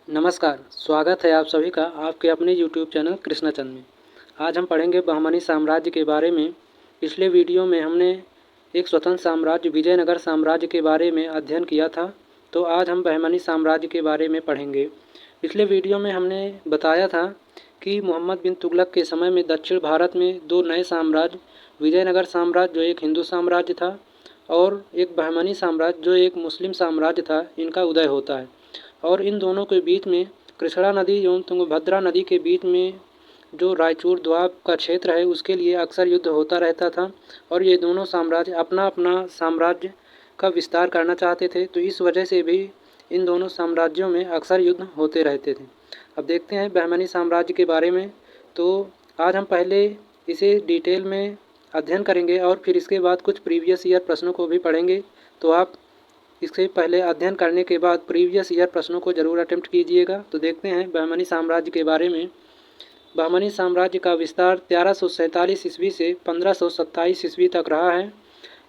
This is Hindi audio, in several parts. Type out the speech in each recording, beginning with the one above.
नमस्कार, स्वागत है आप सभी का आपके अपने YouTube चैनल कृष्णाचंद में। आज हम पढ़ेंगे बहमनी साम्राज्य के बारे में। पिछले वीडियो में हमने एक स्वतंत्र साम्राज्य विजयनगर साम्राज्य के बारे में अध्ययन किया था, तो आज हम बहमनी साम्राज्य के बारे में पढ़ेंगे। पिछले वीडियो में हमने बताया था कि मोहम्मद बिन तुगलक के समय में दक्षिण भारत में दो नए साम्राज्य, विजयनगर साम्राज्य जो एक हिंदू साम्राज्य था और एक बहमनी साम्राज्य जो एक मुस्लिम साम्राज्य था, इनका उदय होता है। और इन दोनों के बीच में कृष्णा नदी एवं तुंगभद्रा नदी के बीच में जो रायचूर दोआब का क्षेत्र है, उसके लिए अक्सर युद्ध होता रहता था और ये दोनों साम्राज्य अपना अपना साम्राज्य का विस्तार करना चाहते थे, तो इस वजह से भी इन दोनों साम्राज्यों में अक्सर युद्ध होते रहते थे। अब देखते हैं बहमनी साम्राज्य के बारे में। तो आज हम पहले इसे डिटेल में अध्ययन करेंगे और फिर इसके बाद कुछ प्रीवियस ईयर प्रश्नों को भी पढ़ेंगे। तो आप इससे पहले अध्ययन करने के बाद प्रीवियस ईयर प्रश्नों को जरूर अटेम्प्ट कीजिएगा। तो देखते हैं बहमनी साम्राज्य के बारे में। बहमनी साम्राज्य का विस्तार 1347 ईस्वी से 1527 ईस्वी तक रहा है।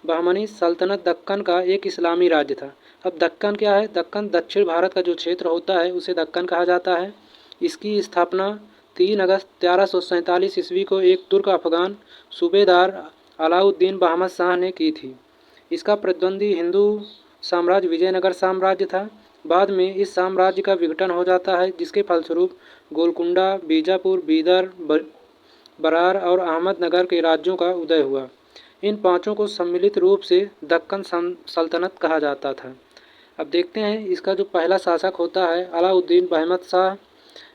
बहमनी सल्तनत दक्कन का एक इस्लामी राज्य था। अब दक्कन क्या है? दक्कन दक्षिण भारत का जो क्षेत्र होता है उसे दक्कन कहा जाता है। इसकी स्थापना 3 अगस्त 1347 ईस्वी को एक तुर्क अफगान सूबेदार अलाउद्दीन बहमद शाह ने की थी। इसका प्रतिद्वंदी हिंदू साम्राज्य विजयनगर साम्राज्य था। बाद में इस साम्राज्य का विघटन हो जाता है, जिसके फलस्वरूप गोलकुंडा, बीजापुर, बीदर, बरार और अहमदनगर के राज्यों का उदय हुआ। इन पांचों को सम्मिलित रूप से दक्कन सल्तनत कहा जाता था। अब देखते हैं इसका जो पहला शासक होता है अलाउद्दीन बहमद शाह।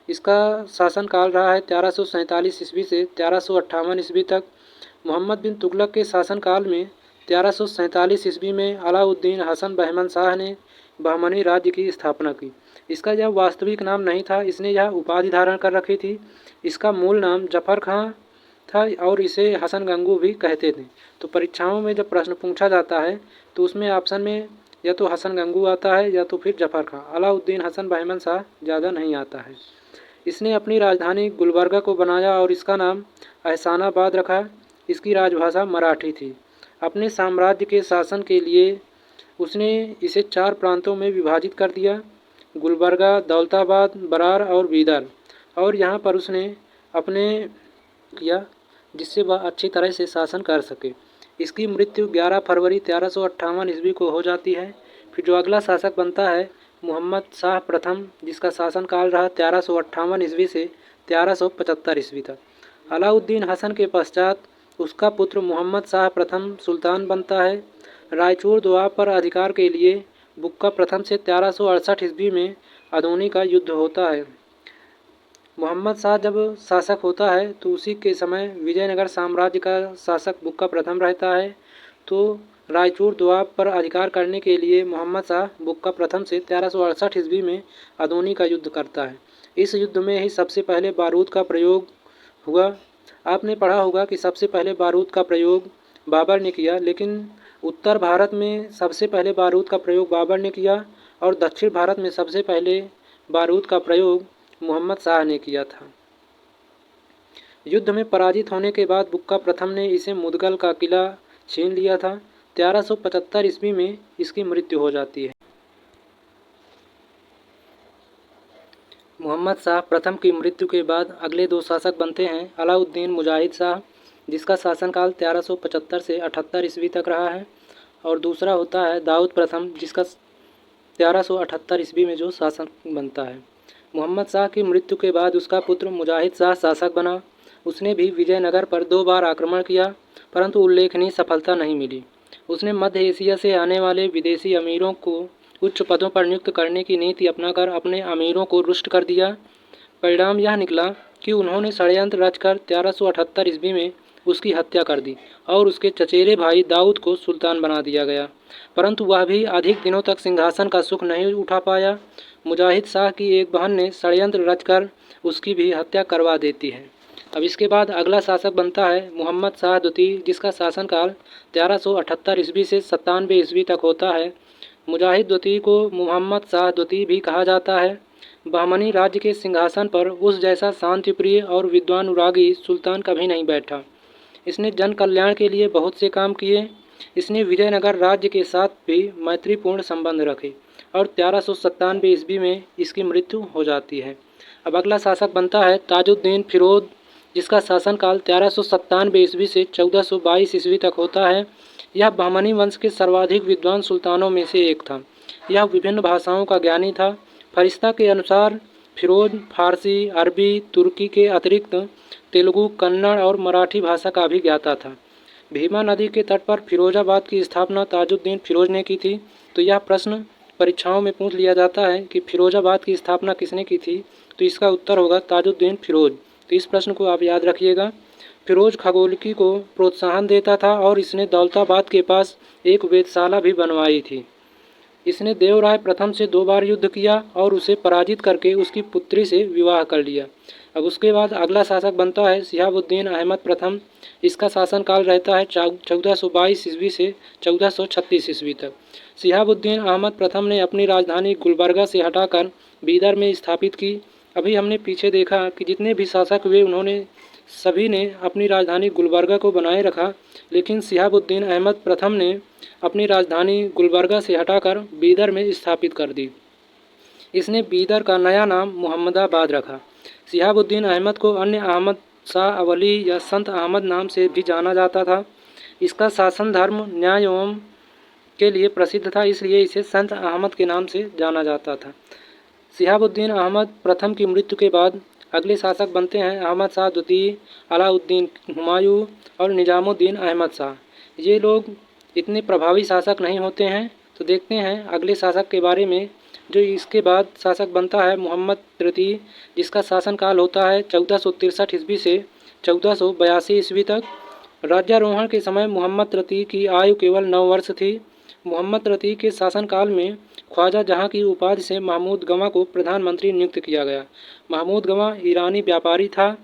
इसका शासनकाल रहा है 1347 ईस्वी से 1358 ईस्वी तक। मोहम्मद बिन तुगलक के शासनकाल में 1347 ईस्वी में अलाउद्दीन हसन बहमद शाह ने बहमनी राज्य की स्थापना की। इसका यह वास्तविक नाम नहीं था, इसने यह उपाधि धारण कर रखी थी। इसका मूल नाम जफर खां था और इसे हसन गंगू भी कहते थे। तो परीक्षाओं में जब प्रश्न पूछा जाता है तो उसमें ऑप्शन में या तो हसन गंगू आता है या तो फिर जफर खां। अलाउद्दीन हसन बहमद शाह ज़्यादा नहीं आता है। इसने अपनी राजधानी गुलबर्गा को बनाया और इसका नाम एहसानाबाद रखा। इसकी राजभाषा मराठी थी। अपने साम्राज्य के शासन के लिए उसने इसे 4 प्रांतों में विभाजित कर दिया: गुलबर्गा, दौलताबाद, बरार और बीदर। और यहाँ पर उसने अपने किया जिससे वह अच्छी तरह से शासन कर सके। इसकी मृत्यु 11 फरवरी 1358 ईस्वी को हो जाती है। फिर जो अगला शासक बनता है मोहम्मद शाह प्रथम, जिसका शासनकाल रहा 1358 ईस्वी से 1375 ईस्वी तक। अलाउद्दीन हसन के पश्चात उसका पुत्र मोहम्मद शाह प्रथम सुल्तान बनता है। रायचूर दोआब पर अधिकार के लिए बुक्का प्रथम से 1368 ईस्वी में अदोनी का युद्ध होता है। मोहम्मद शाह जब शासक होता है तो उसी के समय विजयनगर साम्राज्य का शासक बुक्का प्रथम रहता है। तो रायचूर दोआब पर अधिकार करने के लिए मोहम्मद शाह बुक्का प्रथम से 1368 ईस्वी में अदोनी का युद्ध करता है। इस युद्ध में ही सबसे पहले बारूद का प्रयोग हुआ। आपने पढ़ा होगा कि सबसे पहले बारूद का प्रयोग बाबर ने किया, लेकिन उत्तर भारत में सबसे पहले बारूद का प्रयोग बाबर ने किया और दक्षिण भारत में सबसे पहले बारूद का प्रयोग मोहम्मद शाह ने किया था। युद्ध में पराजित होने के बाद बुक्का प्रथम ने इसे मुदगल का किला छीन लिया था। 1375 ईस्वी में इसकी मृत्यु हो जाती है। मोहम्मद शाह प्रथम की मृत्यु के बाद अगले 2 शासक बनते हैं अलाउद्दीन मुजाहिद शाह, जिसका शासनकाल 1375 से 78 ईस्वी तक रहा है, और दूसरा होता है दाऊद प्रथम, जिसका 1378 ईस्वी में जो शासक बनता है। मोहम्मद शाह की मृत्यु के बाद उसका पुत्र मुजाहिद शाह शासक बना। उसने भी विजयनगर पर 2 बार आक्रमण किया, परंतु उल्लेखनीय सफलता नहीं मिली। उसने मध्य एशिया से आने वाले विदेशी अमीरों को उच्च पदों पर नियुक्त करने की नीति अपनाकर अपने अमीरों को रुष्ट कर दिया। परिणाम यह निकला कि उन्होंने षड्यंत्र रचकर 1378 ईस्वी में उसकी हत्या कर दी और उसके चचेरे भाई दाऊद को सुल्तान बना दिया गया, परंतु वह भी अधिक दिनों तक सिंहासन का सुख नहीं उठा पाया। मुजाहिद शाह की एक बहन ने षड्यंत्र रचकर उसकी भी हत्या करवा देती है। अब इसके बाद अगला शासक बनता है मोहम्मद शाह द्वितीय, जिसका शासनकाल 1378 ईस्वी से 97 ईस्वी तक होता है। मुजाहिद द्वितीय को मोहम्मद शाह द्वितीय भी कहा जाता है। बहमनी राज्य के सिंहासन पर उस जैसा शांतिप्रिय और विद्वानुरागी सुल्तान कभी नहीं बैठा। इसने जन कल्याण के लिए बहुत से काम किए। इसने विजयनगर राज्य के साथ भी मैत्रीपूर्ण संबंध रखे और 1397 ईस्वी में इसकी मृत्यु हो जाती है। अब अगला शासक बनता है ताजुद्दीन फिरोज, जिसका शासनकाल 1397 ईस्वी से 1422 ईस्वी तक होता है। यह बहमनी वंश के सर्वाधिक विद्वान सुल्तानों में से एक था। यह विभिन्न भाषाओं का ज्ञानी था। फरिश्ता के अनुसार फिरोज फारसी, अरबी, तुर्की के अतिरिक्त तेलुगु, कन्नड़ और मराठी भाषा का भी ज्ञाता था। भीमा नदी के तट पर फिरोजाबाद की स्थापना ताजुद्दीन फिरोज ने की थी। तो यह प्रश्न परीक्षाओं में पूछ लिया जाता है कि फिरोजाबाद की स्थापना किसने की थी, तो इसका उत्तर होगा ताजुद्दीन फिरोज। तो इस प्रश्न को आप याद रखिएगा। फिरोज खगोलकी को प्रोत्साहन देता था और इसने दौलताबाद के पास एक वेधशाला भी बनवाई थी। इसने देवराय प्रथम से 2 बार युद्ध किया और उसे पराजित करके उसकी पुत्री से विवाह कर लिया। अब उसके बाद अगला शासक बनता है शिहाबुद्दीन अहमद प्रथम। इसका शासनकाल रहता है 1422 ईस्वी से 1436 ईस्वी तक। शिहाबुद्दीन अहमद प्रथम ने अपनी राजधानी गुलबर्गा से हटाकर बीदर में स्थापित की। अभी हमने पीछे देखा कि जितने भी शासक हुए उन्होंने सभी ने अपनी राजधानी गुलबर्गा को बनाए रखा, लेकिन शिहाबुद्दीन अहमद प्रथम ने अपनी राजधानी गुलबर्गा से हटाकर बीदर में स्थापित कर दी। इसने बीदर का नया नाम मुहम्मदाबाद रखा। शिहाबुद्दीन अहमद को अन्य अहमद शाह अवली या संत अहमद नाम से भी जाना जाता था। इसका शासन धर्म न्याय एवं के लिए प्रसिद्ध था, इसलिए इसे संत अहमद के नाम से जाना जाता था। शिहाबुद्दीन अहमद प्रथम की मृत्यु के बाद अगले शासक बनते हैं अहमद शाह द्वितीय, अलाउद्दीन हुमायूं और निजामुद्दीन अहमद शाह। ये लोग इतने प्रभावी शासक नहीं होते हैं। तो देखते हैं अगले शासक के बारे में। जो इसके बाद शासक बनता है मोहम्मद तृतीय, जिसका शासनकाल होता है 1463 ईस्वी से 1482 ईस्वी तक। राज्यारोहण के समय मोहम्मद तृतीय की आयु केवल 9 वर्ष थी। मोहम्मद तृतीय के शासनकाल में ख्वाजा जहां की उपाधि से महमूद गवा को प्रधानमंत्री नियुक्त किया गया। महमूद गवा ईरानी व्यापारी था।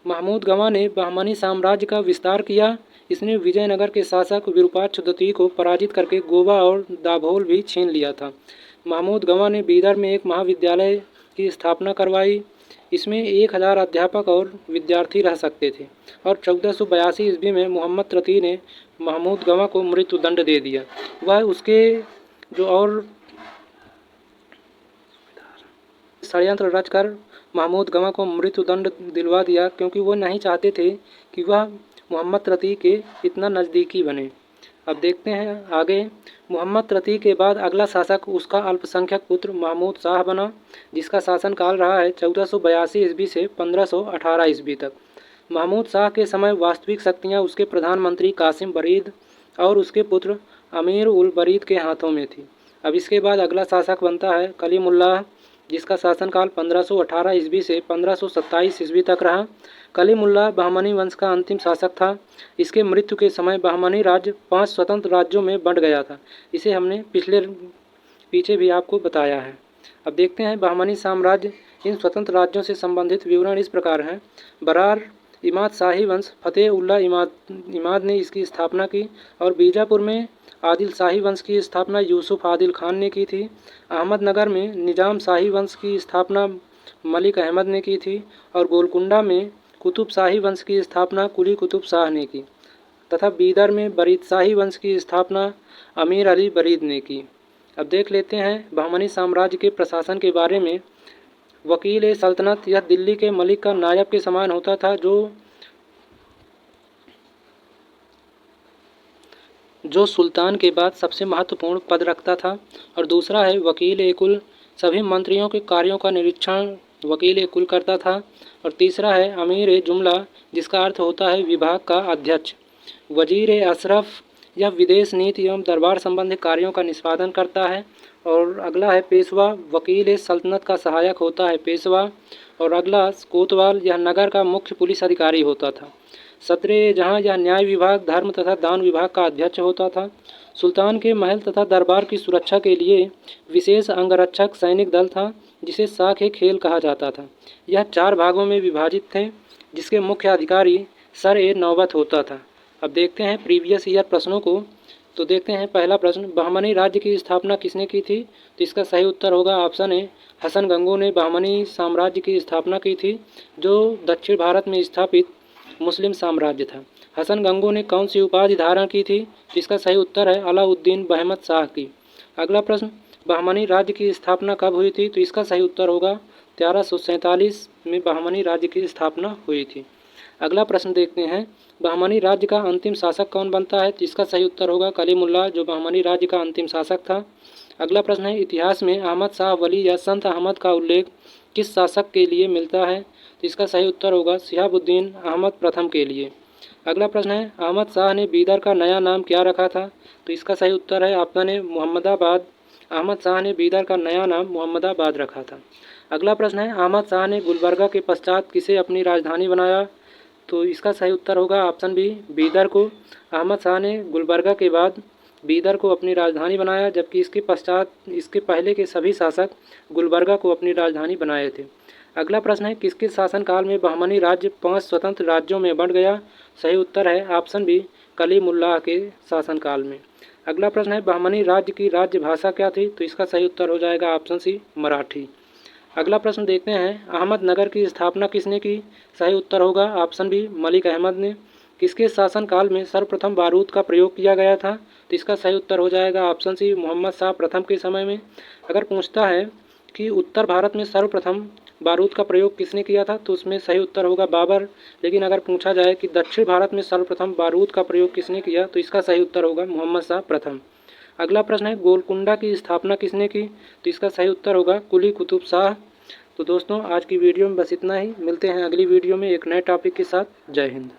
महमूद गवा ने बहमनी साम्राज्य का विस्तार किया। इसने विजयनगर के शासक विरूपाक्ष द्वितीय को पराजित करके गोवा और दाभोल भी छीन लिया था। महमूद गवा ने बीदर में एक महाविद्यालय की स्थापना करवाई। इसमें 1000 अध्यापक और विद्यार्थी रह सकते थे और 1482 ईस्वी में मोहम्मद तृतीय ने महमूद गवा को मृत्युदंड दे दिया। वह उसके जो और षड्यंत्र रचकर महमूद गवा को मृत्युदंड दिलवा दिया, क्योंकि वो नहीं चाहते थे कि वह मोहम्मद तृतीय के इतना नज़दीकी बने। अब देखते हैं आगे। मोहम्मद तृतीय के बाद अगला शासक उसका अल्पसंख्यक पुत्र महमूद शाह बना, जिसका शासनकाल रहा है 1482 ईस्वी से 1518 ईस्वी तक। महमूद शाह के समय वास्तविक शक्तियाँ उसके प्रधानमंत्री कासिम बरीद और उसके पुत्र अमीर उल बरीद के हाथों में थी। अब इसके बाद अगला शासक बनता है कलीमुल्लाह, जिसका शासनकाल 1518 ईस्वी से 1527 ईस्वी तक रहा। कलीमुल्लाह बहमनी वंश का अंतिम शासक था। इसके मृत्यु के समय बहमनी राज्य 5 स्वतंत्र राज्यों में बंट गया था। इसे हमने पीछे भी आपको बताया है। अब देखते हैं बहमनी साम्राज्य। इन स्वतंत्र राज्यों से संबंधित विवरण इस प्रकार हैं। बरार इमाद शाही वंश फतेह उल्लाह इमाद ने इसकी स्थापना की और बीजापुर में आदिल शाही वंश की स्थापना यूसुफ आदिल खान ने की थी। अहमदनगर में निजाम शाही वंश की स्थापना मलिक अहमद ने की थी और गोलकुंडा में कुतुब शाही वंश की स्थापना कुली कुतुब शाह ने की तथा बीदर में बरीद शाही वंश की स्थापना अमीर अली बरीद ने की। अब देख लेते हैं बहमनी साम्राज्य के प्रशासन के बारे में। वकील ए सल्तनत, यह दिल्ली के मलिक का नायब के समान होता था, जो सुल्तान के बाद सबसे महत्वपूर्ण पद रखता था। और दूसरा है वकील ए कुल, सभी मंत्रियों के कार्यों का निरीक्षण वकील ए कुल करता था। और तीसरा है अमीर ए जुमला, जिसका अर्थ होता है विभाग का अध्यक्ष। वजीर ए अशरफ, यह विदेश नीति एवं दरबार संबंधी कार्यों का निष्पादन करता है। और अगला है पेशवा, वकील ए सल्तनत का सहायक होता है पेशवा। और अगला कोतवाल, यह नगर का मुख्य पुलिस अधिकारी होता था। सदरे जहां, यह न्याय विभाग, धर्म तथा दान विभाग का अध्यक्ष होता था। सुल्तान के महल तथा दरबार की सुरक्षा के लिए विशेष अंगरक्षक सैनिक दल था, जिसे शाख ए खेल कहा जाता था। यह 4 भागों में विभाजित थे, जिसके मुख्य अधिकारी सर ए नौबत होता था। अब देखते हैं प्रीवियस ईयर प्रश्नों को। तो देखते हैं पहला प्रश्न, बहमनी राज्य की स्थापना किसने की थी? तो इसका सही उत्तर होगा ऑप्शन ए, हसन गंगू ने बहमनी साम्राज्य की स्थापना की थी, जो दक्षिण भारत में स्थापित मुस्लिम साम्राज्य था। हसन गंगू ने कौन सी उपाधि धारण की थी? तो इसका सही उत्तर है अलाउद्दीन बहमद शाह की। अगला प्रश्न, बहमनी राज्य की स्थापना कब हुई थी? तो इसका सही उत्तर होगा 1347 में बहमनी राज्य की स्थापना हुई थी। अगला प्रश्न देखते हैं, बहमनी राज्य का अंतिम शासक कौन बनता है? तो इसका सही उत्तर होगा कलीमुल्लाह, जो बहमनी राज्य का अंतिम शासक था। अगला प्रश्न है, इतिहास में अहमद शाह वली या संत अहमद का उल्लेख किस शासक के लिए मिलता है? तो इसका सही उत्तर होगा शिहाबुद्दीन अहमद प्रथम के लिए। अगला प्रश्न है, अहमद शाह ने बीदर का नया नाम क्या रखा था? तो इसका सही उत्तर है ऑप्शन ए मोहम्मदाबाद। अहमद शाह ने बीदर का नया नाम मोहम्मदाबाद रखा था। अगला प्रश्न है, अहमद शाह ने गुलबर्गा के पश्चात किसे अपनी राजधानी बनाया? तो इसका सही उत्तर होगा ऑप्शन बी बीदर को। अहमद शाह ने गुलबर्गा के बाद बीदर को अपनी राजधानी बनाया, जबकि इसके पहले के सभी शासक गुलबर्गा को अपनी राजधानी बनाए थे। अगला प्रश्न है, किसके शासनकाल में बहमनी राज्य 5 स्वतंत्र राज्यों में बंट गया? सही उत्तर है ऑप्शन बी कलीमुल्लाह के शासनकाल में। अगला प्रश्न है, बहमनी राज्य की राज्य भाषा क्या थी? तो इसका सही उत्तर हो जाएगा ऑप्शन सी मराठी। अगला प्रश्न देखते हैं, अहमदनगर की स्थापना किसने की? सही उत्तर होगा ऑप्शन बी मलिक अहमद ने। किसके शासनकाल में सर्वप्रथम बारूद का प्रयोग किया गया था? तो इसका सही उत्तर हो जाएगा ऑप्शन सी मोहम्मद शाह प्रथम के समय में। अगर पूछता है कि उत्तर भारत में सर्वप्रथम बारूद का प्रयोग किसने किया था, तो उसमें सही उत्तर होगा बाबर। लेकिन अगर पूछा जाए कि दक्षिण भारत में सर्वप्रथम बारूद का प्रयोग किसने किया, तो इसका सही उत्तर होगा मोहम्मद शाह प्रथम। अगला प्रश्न है, गोलकुंडा की स्थापना किसने की? तो इसका सही उत्तर होगा कुली कुतुब शाह। तो दोस्तों, आज की वीडियो में बस इतना ही। मिलते हैं अगली वीडियो में एक नए टॉपिक के साथ। जय हिंद।